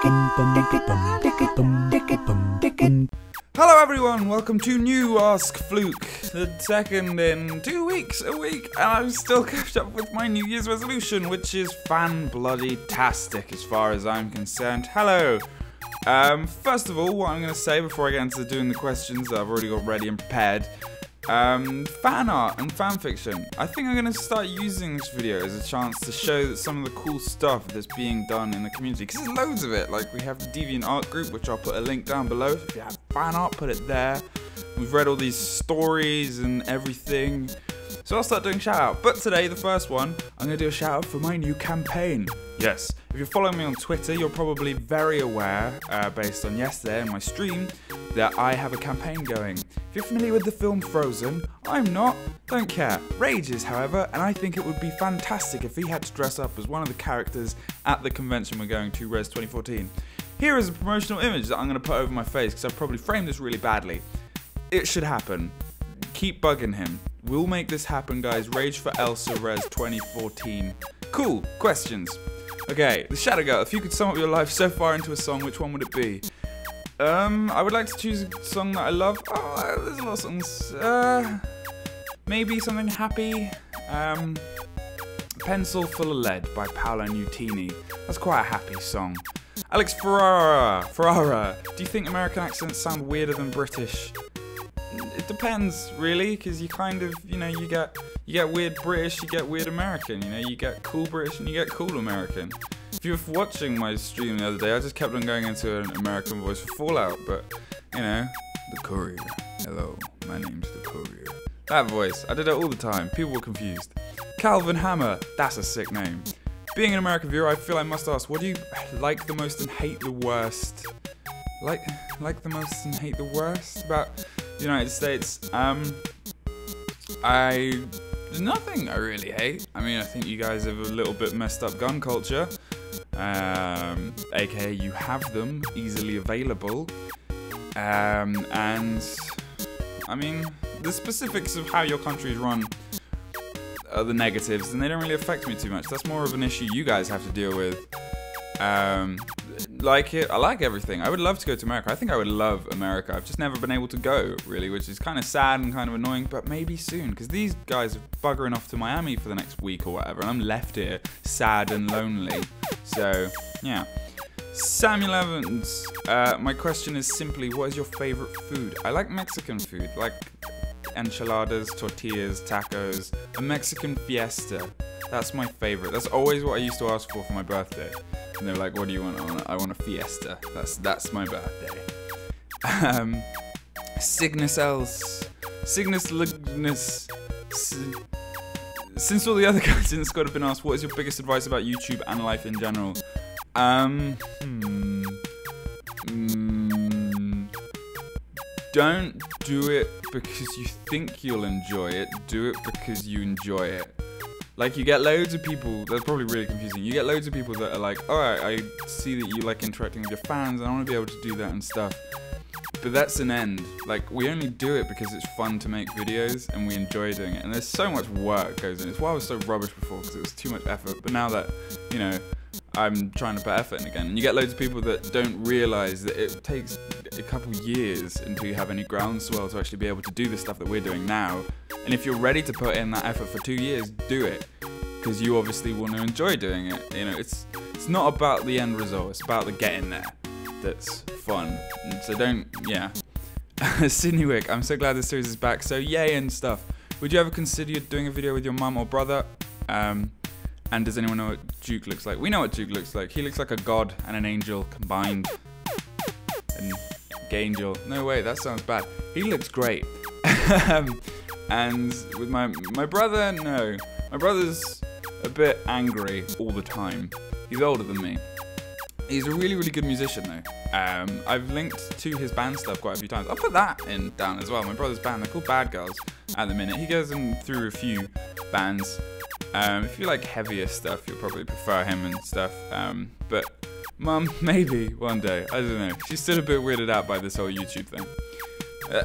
Hello everyone, welcome to New Ask Fluke, the second in 2 weeks, a week, and I've still kept up with my New Year's resolution, which is fan-bloody-tastic as far as I'm concerned. Hello! First of all, what I'm going to say before I get into doing the questions that I've already got ready and prepared, fan art and fan fiction. I think I'm going to start using this video as a chance to show some of the cool stuff that's being done in the community, because there's loads of it. Like, we have the Deviant Art group, which I'll put a link down below. If you have fan art, put it there. We've read all these stories and everything, so I'll start doing shout out. But today, the first one, I'm going to do a shout out for my new campaign. Yes, if you're following me on Twitter, you're probably very aware, based on yesterday in my stream, that I have a campaign going. If you're familiar with the film Frozen, I'm not, don't care. Rage is, however, and I think it would be fantastic if he had to dress up as one of the characters at the convention we're going to, Res 2014. Here is a promotional image that I'm going to put over my face, because I've probably framed this really badly. It should happen. Keep bugging him. We'll make this happen, guys. Rage4Elsa Res 2014. Cool. Questions. Okay, the Shadow Girl. If you could sum up your life so far into a song, which one would it be? I would like to choose a song that I love. Oh, there's a lot of songs. Maybe something happy. Pencil Full of Lead by Paolo Nutini. That's quite a happy song. Alex Ferrara. Do you think American accents sound weirder than British? It depends, really, because you kind of, you know, you get weird British, you get weird American, you know, you get cool British and you get cool American. If you were watching my stream the other day, I just kept on going into an American voice for Fallout, but, you know, the courier. Hello, my name's the courier. That voice, I did it all the time, people were confused. Calvin Hammer, that's a sick name. Being an American viewer, I feel I must ask, what do you like the most and hate the worst? Like the most and hate the worst about the United States? There's nothing I really hate. I mean, I think you guys have a little bit messed up gun culture. AKA you have them easily available. And I mean, the specifics of how your country is run are the negatives, and they don't really affect me too much. That's more of an issue you guys have to deal with. I like everything. I would love to go to America. I think I would love America. I've just never been able to go, really, which is kind of sad and kind of annoying, but maybe soon, because these guys are buggering off to Miami for the next week or whatever, and I'm left here sad and lonely. So, yeah. Samuel Evans, my question is simply, what is your favorite food? I like Mexican food, like enchiladas, tortillas, tacos, a Mexican fiesta. That's my favorite. That's always what I used to ask for my birthday. And they were like, what do you want? I want a fiesta. That's my birthday. Cygnus else. Cygnus Lignus. Since all the other guys in the squad have been asked, what is your biggest advice about YouTube and life in general? Don't do it because you think you'll enjoy it. Do it because you enjoy it. Like, you get loads of people, that's probably really confusing, you get loads of people that are like, alright, I see that you like interacting with your fans, and I want to be able to do that and stuff. But that's an end. Like, we only do it because it's fun to make videos, and we enjoy doing it. And there's so much work goes in. It's why I was so rubbish before, because it was too much effort. But now that, you know, I'm trying to put effort in again. And you get loads of people that don't realise that it takes a couple years until you have any groundswell to actually be able to do the stuff that we're doing now. And if you're ready to put in that effort for 2 years, do it. Because you obviously want to enjoy doing it. You know, it's not about the end result, it's about the getting there that's fun. And so don't, yeah. Sydney Wick, I'm so glad this series is back, so yay and stuff. Would you ever consider doing a video with your mum or brother? And does anyone know what Duke looks like? We know what Duke looks like. He looks like a god and an angel combined. An angel. No way, that sounds bad. He looks great. And with my brother, no. My brother's a bit angry all the time. He's older than me. He's a really, really good musician though. I've linked to his band stuff quite a few times. I'll put that down as well. My brother's band, they're called Bad Girls at the minute. He goes through a few bands. If you like heavier stuff, you'll probably prefer him and stuff. But Mum, maybe one day. I don't know. She's still a bit weirded out by this whole YouTube thing.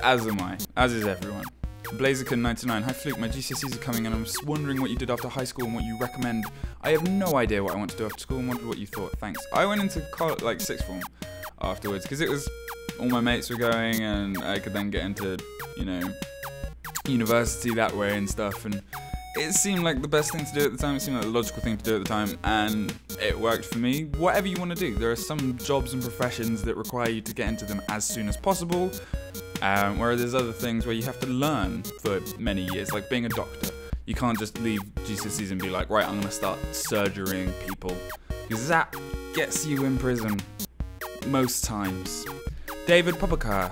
As am I. As is everyone. Blazerkin99, hi Fluke, my GCSEs are coming and I'm just wondering what you did after high school and what you recommend. I have no idea what I want to do after school and wondered what you thought. Thanks. I went into college, like sixth form afterwards because it was all my mates were going and I could then get into, you know, university that way and stuff, and it seemed like the best thing to do at the time. It seemed like the logical thing to do at the time, and it worked for me. Whatever you want to do, there are some jobs and professions that require you to get into them as soon as possible, whereas there's other things where you have to learn for many years, like being a doctor. You can't just leave GCSEs and be like, right, I'm going to start surgerying people, because that gets you in prison most times. David Popoka.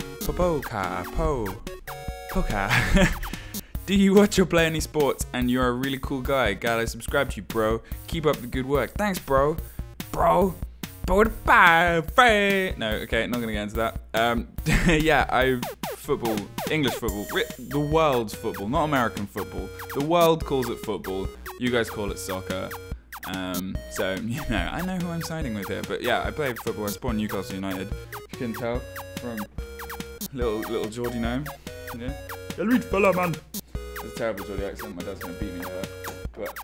Do you watch or play any sports? And you're a really cool guy. God, I subscribe to you, bro. Keep up the good work. Thanks, bro. Bro. No, okay, not gonna get into that. Yeah, football, English football, the world's football, not American football. The world calls it football. You guys call it soccer. So, you know, I know who I'm siding with here. But yeah, I play football. I was born Newcastle United. You can tell from little Geordie gnome. Yeah. Elite fella, man. It's a terrible Geordie accent. My dad's gonna beat me there. But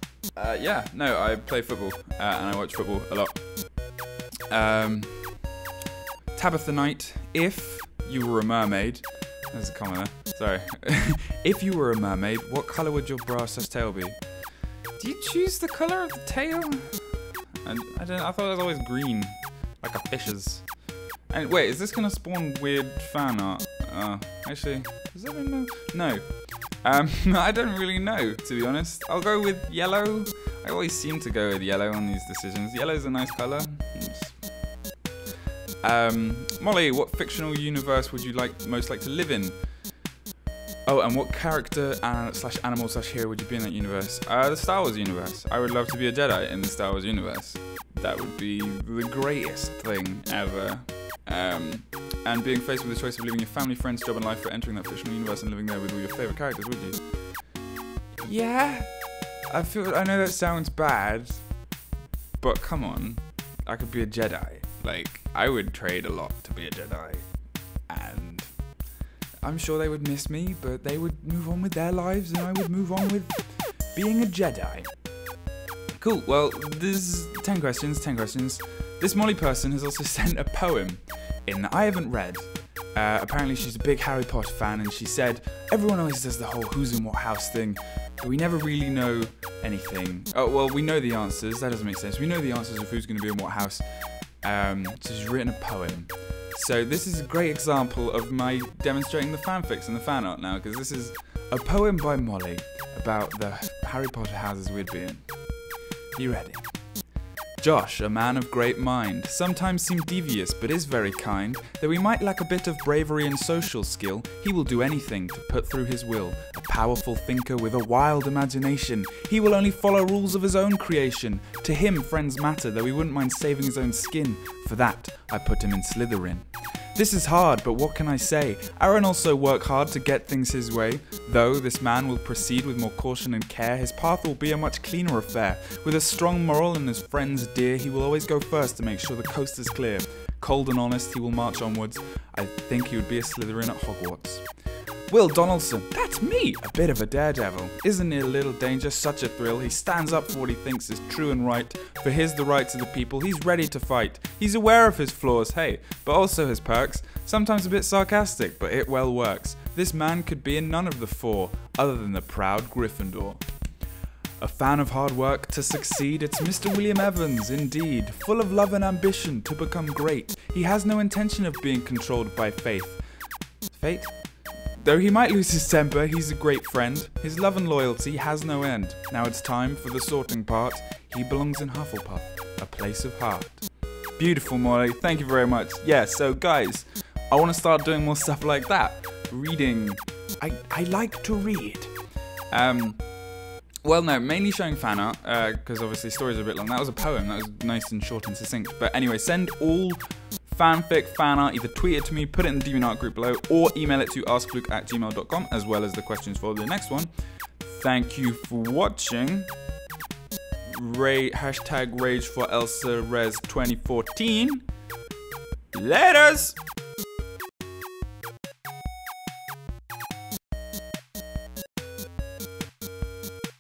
yeah, no, I play football and I watch football a lot. Tabitha Knight, if you were a mermaid, there's a comma there. Sorry. If you were a mermaid, what colour would your bra/tail be? Do you choose the colour of the tail? I thought it was always green, like a fish's. And wait, is this gonna spawn weird fan art? Actually, is that in the... No. I don't really know, to be honest. I'll go with yellow. I always seem to go with yellow on these decisions. Yellow's a nice colour. Molly, what fictional universe would you most like to live in? Oh, and what character slash animal slash hero would you be in that universe? The Star Wars universe. I would love to be a Jedi in the Star Wars universe. That would be the greatest thing ever. And being faced with the choice of leaving your family, friends, job and life for entering that fictional universe and living there with all your favourite characters, would you? Yeah. I know that sounds bad, but come on. I could be a Jedi. Like, I would trade a lot to be a Jedi. And I'm sure they would miss me, but they would move on with their lives and I would move on with being a Jedi. Cool, well, there's 10 questions. This Molly person has also sent a poem in that I haven't read. Apparently she's a big Harry Potter fan and she said, everyone always does the whole who's in what house thing, but we never really know anything. Oh, well, we know the answers, that doesn't make sense. We know the answers of who's going to be in what house. So she's written a poem. So this is a great example of my demonstrating the fanfics and the fan art now, because this is a poem by Molly about the Harry Potter houses we'd be in. You ready? Josh, a man of great mind, sometimes seemed devious but is very kind. Though he might lack a bit of bravery and social skill, he will do anything to put through his will. A powerful thinker with a wild imagination, he will only follow rules of his own creation. To him friends matter, though he wouldn't mind saving his own skin. For that, I put him in Slytherin. This is hard, but what can I say? Aaron also worked hard to get things his way. Though this man will proceed with more caution and care, his path will be a much cleaner affair. With a strong moral and his friends dear, he will always go first to make sure the coast is clear. Cold and honest, he will march onwards. I think he would be a Slytherin at Hogwarts. Will Donaldson, that's me! A bit of a daredevil. Isn't it a little danger, such a thrill? He stands up for what he thinks is true and right. For his the rights of the people, he's ready to fight. He's aware of his flaws, hey, but also his perks. Sometimes a bit sarcastic, but it well works. This man could be in none of the four, other than the proud Gryffindor. A fan of hard work to succeed, it's Mr. William Evans, indeed. Full of love and ambition to become great. He has no intention of being controlled by fate. Though he might lose his temper, he's a great friend. His love and loyalty has no end. Now it's time for the sorting part. He belongs in Hufflepuff, a place of heart. Beautiful, Molly. Thank you very much. Yeah, so guys, I want to start doing more stuff like that. Reading. I like to read. Well, no, mainly showing fan art, because obviously stories are a bit long. That was a poem. That was nice and short and succinct. But anyway, send all fanfic, fan art, either tweet it to me, put it in the DeviantArt group below, or email it to askfluke@gmail.com, as well as the questions for the next one. Thank you for watching. Hashtag Rage4Elsa Res 2014. Laters!